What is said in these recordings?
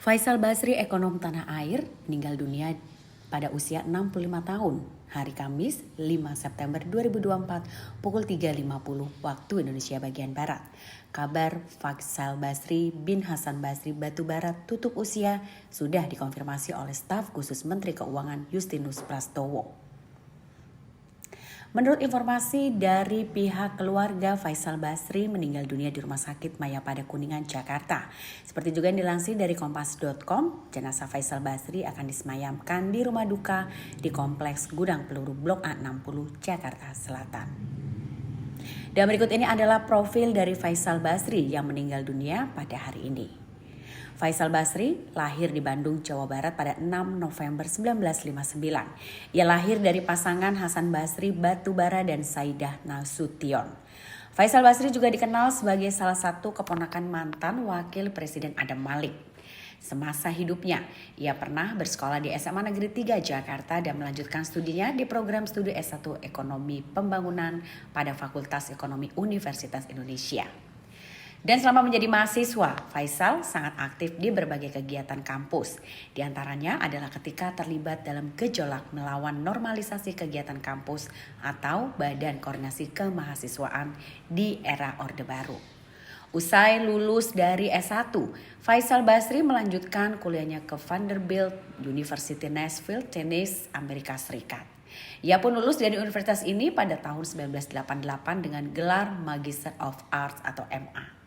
Faisal Basri, ekonom tanah air, meninggal dunia pada usia 65 tahun, hari Kamis 5 September 2024 pukul 3.50 waktu Indonesia bagian Barat. Kabar Faisal Basri bin Hasan Basri Batubara tutup usia sudah dikonfirmasi oleh staf khusus Menteri Keuangan Justinus Prastowo. Menurut informasi dari pihak keluarga, Faisal Basri meninggal dunia di Rumah Sakit Mayapada Kuningan, Jakarta. Seperti juga yang dilansir dari Kompas.com, jenazah Faisal Basri akan disemayamkan di rumah duka di Kompleks Gudang Peluru Blok A60, Jakarta Selatan. Dan berikut ini adalah profil dari Faisal Basri yang meninggal dunia pada hari ini. Faisal Basri lahir di Bandung, Jawa Barat pada 6 November 1959. Ia lahir dari pasangan Hasan Basri Batubara dan Saidah Nasution. Faisal Basri juga dikenal sebagai salah satu keponakan mantan Wakil Presiden Adam Malik. Semasa hidupnya, ia pernah bersekolah di SMA Negeri 3 Jakarta dan melanjutkan studinya di program studi S1 Ekonomi Pembangunan pada Fakultas Ekonomi Universitas Indonesia. Dan selama menjadi mahasiswa, Faisal sangat aktif di berbagai kegiatan kampus. Di antaranya adalah ketika terlibat dalam gejolak melawan normalisasi kegiatan kampus atau Badan Koordinasi Kemahasiswaan di era Orde Baru. Usai lulus dari S1, Faisal Basri melanjutkan kuliahnya ke Vanderbilt University Nashville, Tennessee, Amerika Serikat. Ia pun lulus dari universitas ini pada tahun 1988 dengan gelar Magister of Arts atau MA.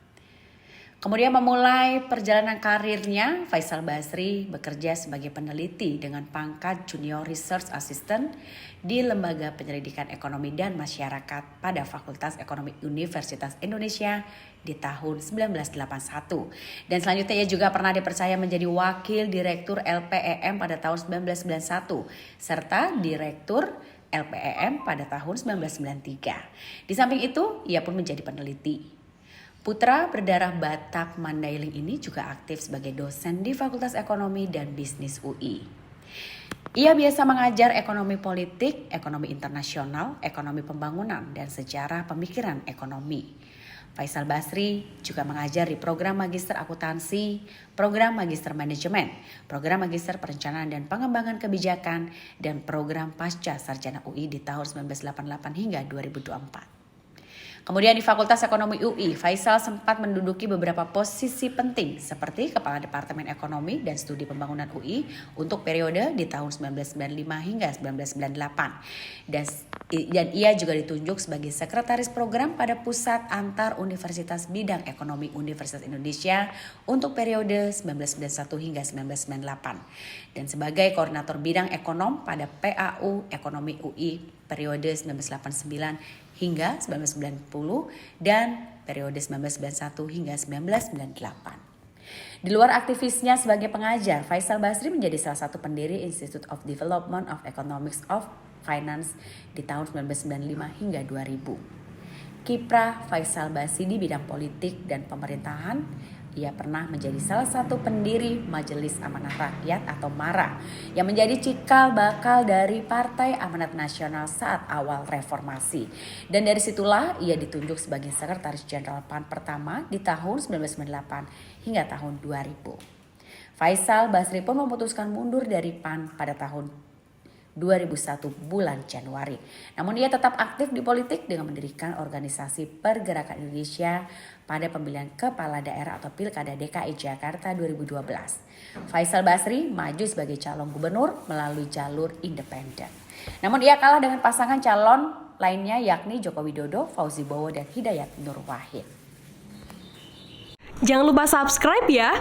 Kemudian memulai perjalanan karirnya, Faisal Basri bekerja sebagai peneliti dengan pangkat Junior Research Assistant di Lembaga Penyelidikan Ekonomi dan Masyarakat pada Fakultas Ekonomi Universitas Indonesia di tahun 1981. Dan selanjutnya ia juga pernah dipercaya menjadi Wakil Direktur LPEM pada tahun 1991 serta Direktur LPEM pada tahun 1993. Di samping itu, ia pun menjadi peneliti. Putra berdarah Batak Mandailing ini juga aktif sebagai dosen di Fakultas Ekonomi dan Bisnis UI. Ia biasa mengajar ekonomi politik, ekonomi internasional, ekonomi pembangunan, dan sejarah pemikiran ekonomi. Faisal Basri juga mengajar di program Magister Akuntansi, program Magister Manajemen, program Magister Perencanaan dan Pengembangan Kebijakan, dan program Pasca Sarjana UI di tahun 1988 hingga 2024. Kemudian di Fakultas Ekonomi UI, Faisal sempat menduduki beberapa posisi penting seperti Kepala Departemen Ekonomi dan Studi Pembangunan UI untuk periode di tahun 1995 hingga 1998. Dan ia juga ditunjuk sebagai Sekretaris Program pada Pusat Antar Universitas Bidang Ekonomi Universitas Indonesia untuk periode 1991 hingga 1998. Dan sebagai Koordinator Bidang Ekonom pada PAU Ekonomi UI periode 1989 hingga 1990 dan periode 1991 hingga 1998. Di luar aktivisnya sebagai pengajar, Faisal Basri menjadi salah satu pendiri Institute of Development of Economics of Finance di tahun 1995 hingga 2000. Kiprah Faisal Basri di bidang politik dan pemerintahan, ia pernah menjadi salah satu pendiri Majelis Amanat Rakyat atau MARA yang menjadi cikal bakal dari Partai Amanat Nasional saat awal reformasi. Dan dari situlah ia ditunjuk sebagai Sekretaris Jenderal PAN pertama di tahun 1998 hingga tahun 2000. Faisal Basri pun memutuskan mundur dari PAN pada tahun 2001 bulan Januari. Namun ia tetap aktif di politik dengan mendirikan organisasi Pergerakan Indonesia pada pemilihan kepala daerah atau Pilkada DKI Jakarta 2012. Faisal Basri maju sebagai calon gubernur melalui jalur independen. Namun ia kalah dengan pasangan calon lainnya yakni Joko Widodo, Fauzi Bowo, dan Hidayat Nur Wahid. Jangan lupa subscribe ya.